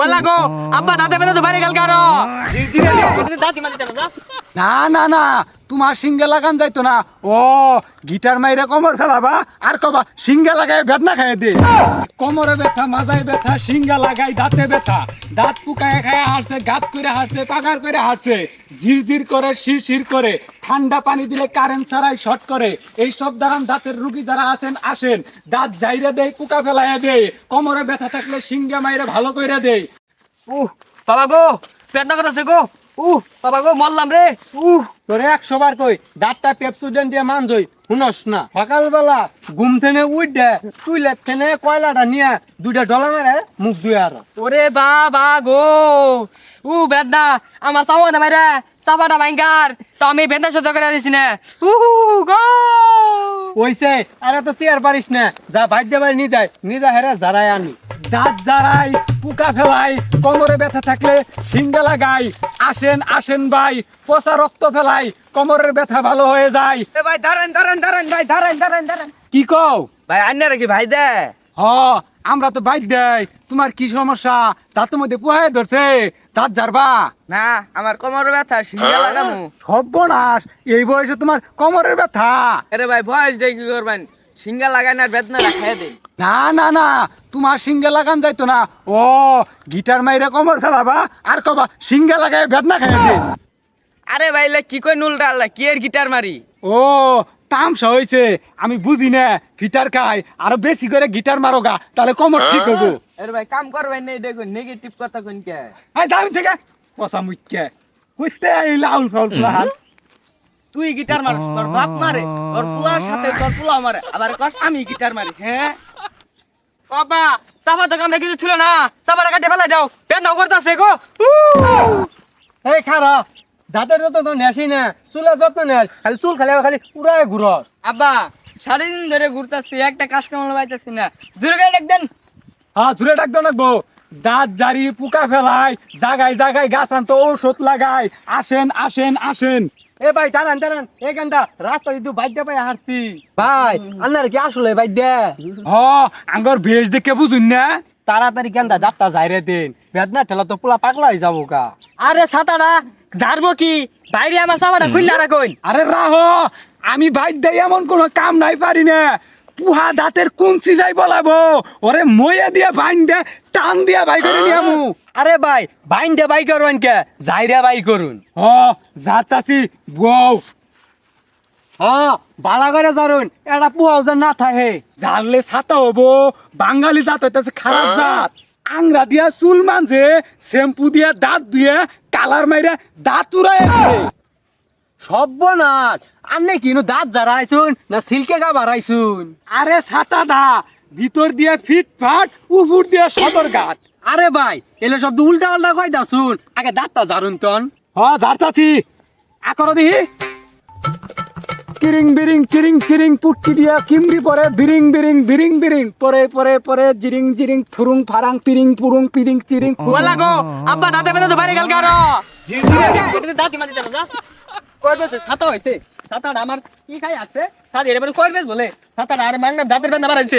বলা গো আব্বা দাঁতে বেঁধে তো বাইরে গেল কারো দাঁতি মারি না। না না না, তোমার সিঙ্গে লাগান যাইতো না। ও গিটার মাইরে কোমর ফেলাবা আর কবা সিঙ্গে লাগাই বেদনা খাই দে। কোমরে ব্যথা, মাজায় ব্যথা, সিঙ্গা লাগাই দাঁতে ব্যথা, দাঁত পুকায় খায় হারছে, গাত করে হারছে, পাগার করে হারছে, ঝিরঝির করে, শিরশির করে, ঠান্ডা পানি দিলে কারেন্ট ছাড়াই শর্ট করে। এই সব দাঁড়ান দাঁতের রুগী যারা আছেন আসেন, দাঁত জাইরে দেয়, কুকা ফেলাইয়া দেয়, কোমরে ব্যথা থাকলে সিঙ্গা মাইরে ভালো করে দেয়। বাবা গো পেটনা করতেছে গো বাবা গো মরলাম রে তোরে 100 বার কই দাঁতটা পেপসুডেন দিয়ে মানজই শুনস না। সকালবেলা ঘুম থেকে উঠে চুইলের থেকে কয়লাটা নিয়ে 2টা ডলা মারে মুখ ধুয়ে আর ওরে বাবা গো বেদনা আমার চাওয়া না ভাইরা চাপাটা ভাঙ্গার তো আমি বেদনা সহ্য করে দিছি না গো ওইছে আরে তো চেয়ার পারিস না, যা ভাগ্য বাড়ি নিয়ে যায় হেরা যারাই আনি। দাঁত জারাই, পুকা ফেলাই, কোমরে ব্যথা থাকলে সিঙ্গা লাগাই। আসেন আসেন ভাই, পচা রক্ত ফেলাই, কোমরের ব্যথা ভালো হয়ে যায়। ভাই দাঁড়ান ভাই দাঁড়ান কি কও? ভাই আন্নারে কি ভাই দে? হ, আমরা তো বাইক দেয়। তোমার কি সমস্যা? দাঁতের মধ্যে পুহায় ধরছে, দাঁত জারবা? না আমার কোমর ব্যথা সিঙ্গা লাগামু। সর্বনাশ, এই বয়সে তোমার কোমরের ব্যথা? আরে ভাই বয়স দিয়ে কি করবেন, সিঙ্গা লাগাই না বেদনা রাখাই দেন। না না না, তোমার সিঙ্গা লাগান যাইতো না। ও গিটার মাইরে কোমর ফেলাবা আর কবা সিঙ্গা লাগাই বেদনা খাই দে। আরে ভাই কি কই নুলটা আল্লাহ কি এর গিটার মারি? ও তামসা হয়েছে, আমি বুঝি না। গিটার খাই আরো বেশি করে গিটার মারো গা, তাহলে কোমর ঠিক হবো। আরে ভাই কাম করবেন না, দেখুন নেগেটিভ কথা কোন কে? এই দামি থেকে পচা মুখকে কইতে এই লাউল ফাউল প্লান। তুই গিটার মারিস, তোর বাপ মারে, তোর পুলার সাথে তোর পুলা মারে, আবার কস আমি গিটার মারি। হ্যাঁ বাবা চাপা তো কামড়ে কিছু ছিল না, চাপাটা কাটে ফেলাই দাও বেদনা করতেছে গো এই খারা দাঁতের যত্ন তো নেসি না, চুলের যত্ন নেস, খালি চুল খালি উড়ায় ঘুরস। আব্বা সারাদিন ধরে ঘুরতেছি একটা কাস্টমার পাইতেছি না, জোরে করে ডাক দেন। হ্যাঁ জুড়ে ডাক দাও নাকবো। দাঁত জারি, পুকা ফেলাই, জাগায় জাগায় গাছ আনতো, ঔষধ লাগাই। আসেন আসেন আসেন। এ ভাই দাঁড়ান এই গানটা রাস্তা দিদু বাইদ্যা পাই হারছি। ভাই আন্নার কি আসলে বাইদ্যা? হ, আঙ্গর ভেজ দেখে বুঝুন না। তাড়াতাড়ি গানটা যাত্রা যাইরে দেন, বেদনা ঠেলা তো পুলা পাগলা হয়ে যাবো গা। আরে ছাতাটা ঝাড়বো কি বাইরে আমার চাপাটা খুললা রাখুন। আরে রাহ, আমি বাইর দেই এমন কোনো কাম নাই পারি না। পুহা দাঁতের কুঞ্চি যাই বলাবো, ওরে মইয়া দিয়া বাইন দে, টান দিয়া বাই করে নিয়ামু। আরে ভাই বাইন দে বাই করুন কে, যাইরে বাই করুন। হ যাতাছি বউ। হ্যাঁ বালা করে জারুন, এটা পুহাও যেন না থাকে। জানলে ছাতা হবো, বাঙালি জাত হইতেছে খারাপ জাত। আংরা দিয়া চুল মানছে, শ্যাম্পু দিয়া দাঁত ধুয়ে, কালার মাইরা দাঁত উড়াই। সর্বনাশ, আন্নে কিনু দাঁত জারাইছুন না সিল্কে গা বাড়াইছুন? আরে ছাতা দা, ভিতর দিয়ে ফিট ফাট, উপর দিয়ে সদর গাত। আরে ভাই এলে শব্দ উল্টা পাল্টা কই দাসুন, আগে দাঁতটা জারুন তন। হ ঝাড়তাছি, আকর দিহি। কিরিং বিরিং চিরিং চিরিং পুটকি দিয়া কিমরি পরে বিরিং বিরিং বিরিং বিরিং পরে পরে পরে জিরিং জিরিং থুরুং ফারাং পিরিং পুরুং পিরিং চিরিং। বলা গো আব্বা দাঁতে বেঁধে তো বাইরে গেল কারো দাঁতি মারি না কয় বেশ ছাতা হয়েছে, ছাতাটা আমার কি খাই আছে সাথে এবারে কয় বেশ বলে ছাতাটা আর মাংনা দাঁতের বেঁধে মারাইছে